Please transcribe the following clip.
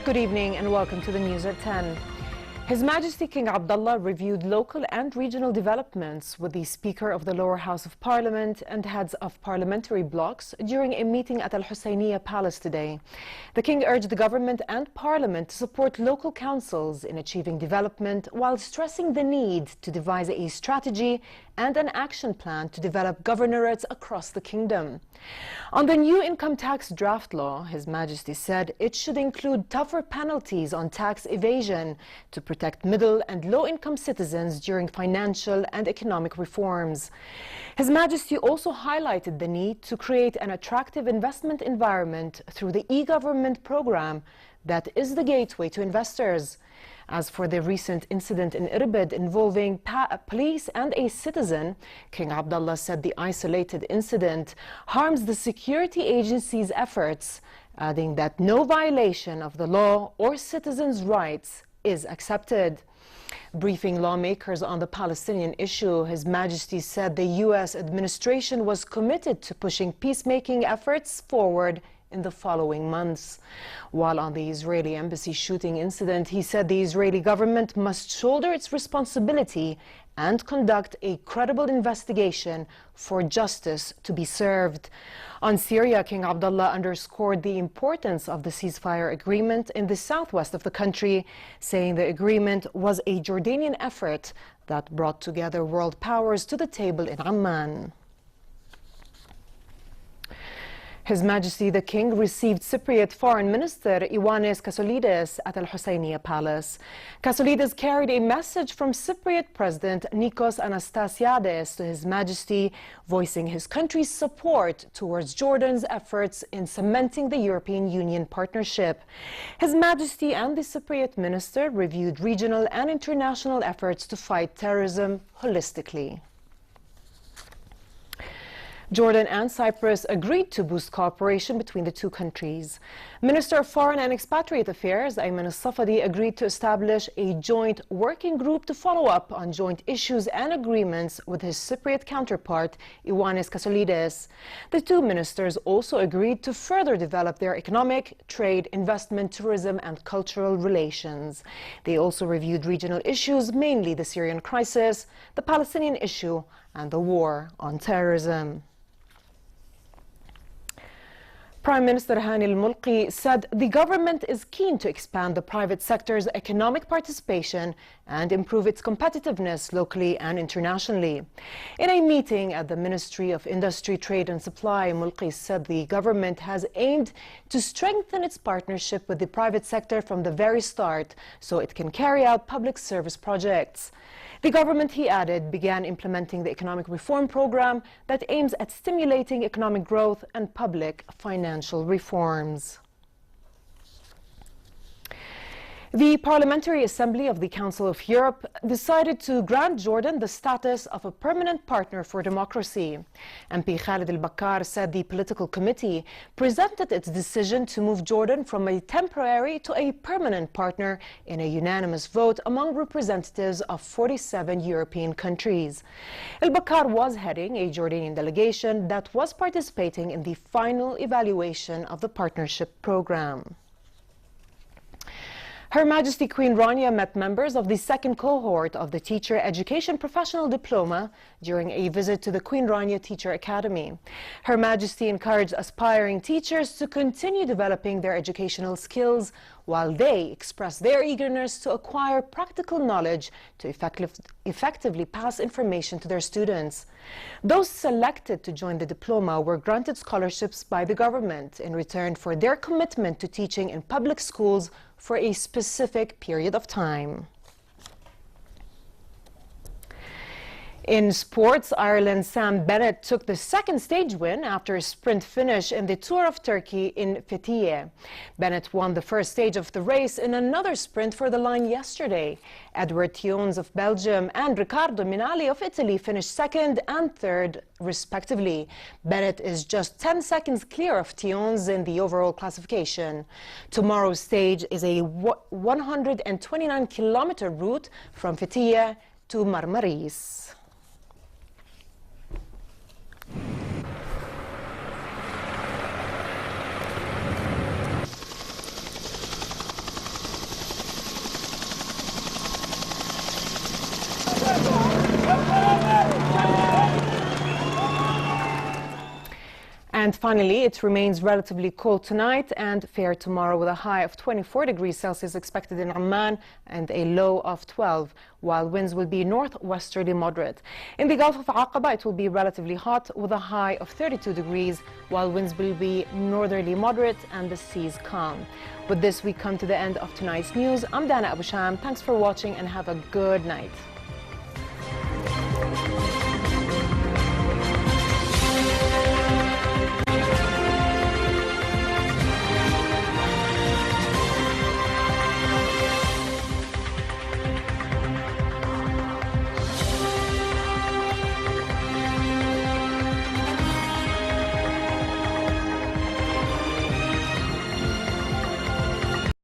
Good evening and welcome to the news at 10. His Majesty King Abdullah reviewed local and regional developments with the Speaker of the Lower House of Parliament and heads of parliamentary blocs during a meeting at Al Husseiniya Palace today. The King urged the government and Parliament to support local councils in achieving development while stressing the need to devise a strategy and an action plan to develop governorates across the kingdom. On the new income tax draft law, His Majesty said it should include tougher penalties on tax evasion to protect middle and low-income citizens during financial and economic reforms. His Majesty also highlighted the need to create an attractive investment environment through the e-government program that is the gateway to investors. As for the recent incident in Irbid involving police and a citizen, King Abdullah said the isolated incident harms the security agency's efforts, adding that no violation of the law or citizens' rights is accepted. Briefing lawmakers on the Palestinian issue, His Majesty said the U.S. administration was committed to pushing peacemaking efforts forward in the following months. While on the Israeli embassy shooting incident, he said the Israeli government must shoulder its responsibility and conduct a credible investigation for justice to be served. On Syria, King Abdullah underscored the importance of the ceasefire agreement in the southwest of the country, saying the agreement was a Jordanian effort that brought together world powers to the table in Amman. His Majesty the King received Cypriot Foreign Minister Ioannis Kasoulides at Al Husseiniya Palace. Kasoulides carried a message from Cypriot President Nikos Anastasiades to His Majesty, voicing his country's support towards Jordan's efforts in cementing the European Union partnership. His Majesty and the Cypriot Minister reviewed regional and international efforts to fight terrorism holistically. Jordan and Cyprus agreed to boost cooperation between the two countries. Minister of Foreign and Expatriate Affairs Ayman al-Safadi agreed to establish a joint working group to follow up on joint issues and agreements with his Cypriot counterpart, Ioannis Kasoulides. The two ministers also agreed to further develop their economic, trade, investment, tourism and cultural relations. They also reviewed regional issues, mainly the Syrian crisis, the Palestinian issue and the war on terrorism. Prime Minister Hani al-Mulki said the government is keen to expand the private sector's economic participation and improve its competitiveness locally and internationally. In a meeting at the Ministry of Industry, Trade and Supply, Mulki said the government has aimed to strengthen its partnership with the private sector from the very start so it can carry out public service projects. The government, he added, began implementing the economic reform program that aims at stimulating economic growth and public financial reforms. The Parliamentary Assembly of the Council of Europe decided to grant Jordan the status of a permanent partner for democracy. MP Khalid al-Bakkar said the political committee presented its decision to move Jordan from a temporary to a permanent partner in a unanimous vote among representatives of 47 European countries. Al-Bakkar was heading a Jordanian delegation that was participating in the final evaluation of the partnership program. Her Majesty Queen Rania met members of the second cohort of the Teacher Education Professional Diploma during a visit to the Queen Rania Teacher Academy. Her Majesty encouraged aspiring teachers to continue developing their educational skills while they express their eagerness to acquire practical knowledge to effectively pass information to their students. Those selected to join the diploma were granted scholarships by the government in return for their commitment to teaching in public schools for a specific period of time. In sports, Ireland's Sam Bennett took the second stage win after a sprint finish in the Tour of Turkey in Fethiye. Bennett won the first stage of the race in another sprint for the line yesterday. Edward Thiones of Belgium and Riccardo Minali of Italy finished second and third, respectively. Bennett is just 10 seconds clear of Thiones in the overall classification. Tomorrow's stage is a 129-kilometer route from Fethiye to Marmaris. And finally, it remains relatively cold tonight and fair tomorrow, with a high of 24 degrees Celsius expected in Amman and a low of 12, while winds will be northwesterly moderate. In the Gulf of Aqaba, it will be relatively hot with a high of 32 degrees, while winds will be northerly moderate and the seas calm. With this, we come to the end of tonight's news. I'm Dana Abu Sham. Thanks for watching and have a good night.